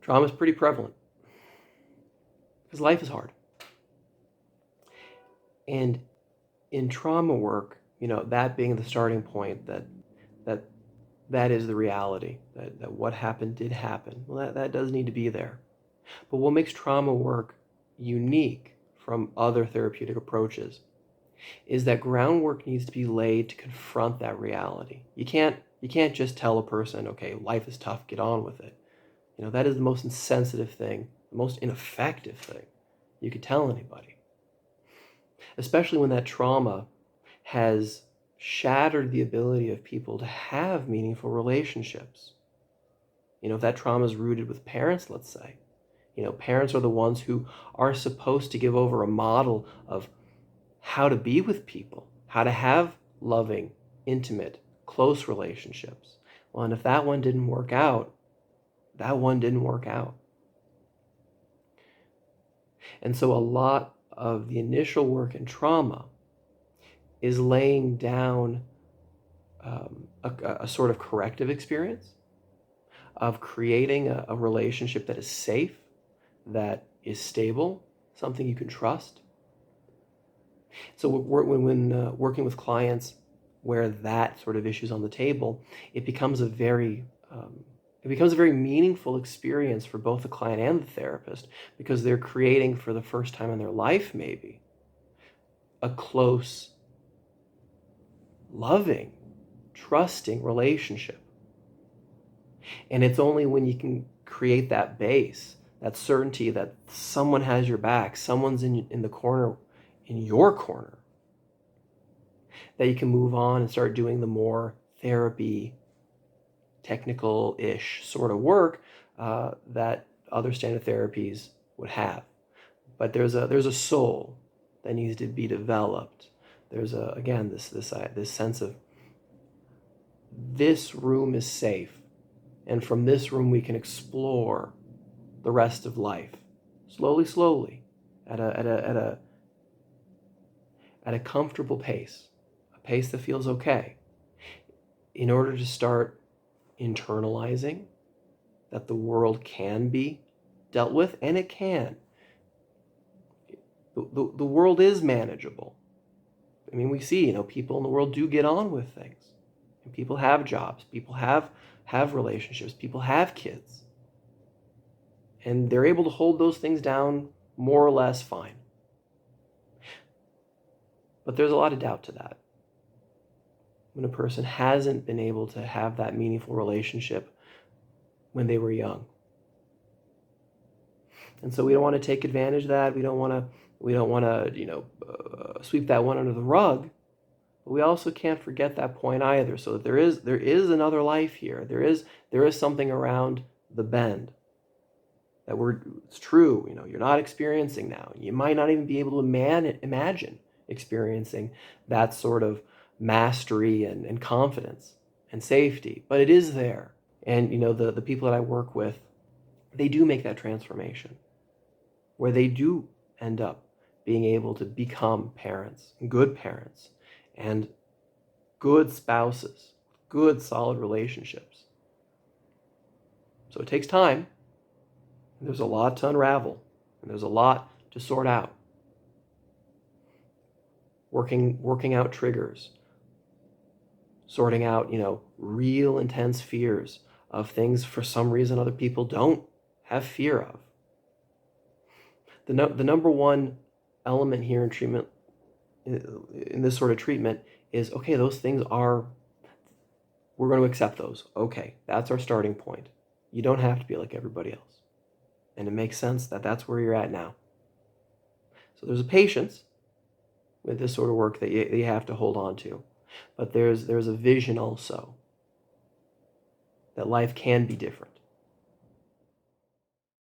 Trauma is pretty prevalent because life is hard. And in trauma work, that being the starting point, that is the reality, that what happened did happen. Well, that does need to be there. But what makes trauma work unique from other therapeutic approaches is that groundwork needs to be laid to confront that reality. You can't just tell a person, okay, life is tough, get on with it. That is the most insensitive thing, the most ineffective thing you could tell anybody. Especially when that trauma has shattered the ability of people to have meaningful relationships. If that trauma is rooted with parents, let's say, parents are the ones who are supposed to give over a model of how to be with people, how to have loving, intimate, close relationships. Well, and if that one didn't work out, that one didn't work out. And so a lot of the initial work in trauma is laying down a sort of corrective experience of creating a relationship that is safe, that is stable, something you can trust. So when working with clients where that sort of issue is on the table, it becomes a very meaningful experience for both the client and the therapist, because they're creating for the first time in their life maybe a close, loving, trusting relationship. And it's only when you can create that base, that certainty that someone has your back, someone's in the corner, in your corner, that you can move on and start doing the more therapy, technical-ish sort of work that other standard therapies would have. But there's a soul that needs to be developed. There's this sense of this room is safe, and from this room we can explore the rest of life slowly, at a comfortable pace, a pace that feels okay, in order to start internalizing that the world can be dealt with, and it can. The world is manageable. I mean, we see, people in the world do get on with things. And people have jobs, people have relationships, people have kids. And they're able to hold those things down more or less fine. But there's a lot of doubt to that. When a person hasn't been able to have that meaningful relationship when they were young. And so we don't want to take advantage of that. We don't want to sweep that one under the rug. But we also can't forget that point either. So that there is another life here. There is something around the bend that it's true. You're not experiencing now. You might not even be able to imagine experiencing that sort of mastery and confidence and safety, but it is there. And the people that I work with, they do make that transformation where they do end up being able to become parents, good parents, and good spouses, good solid relationships. So it takes time, and there's a lot to unravel, and there's a lot to sort out. Working out triggers, sorting out, real intense fears of things for some reason other people don't have fear of. The number one element here in treatment, in this sort of treatment, is, okay, those things we're going to accept those. Okay, that's our starting point. You don't have to be like everybody else. And it makes sense that that's where you're at now. So there's a patience with this sort of work that you have to hold on to. But there's a vision also that life can be different.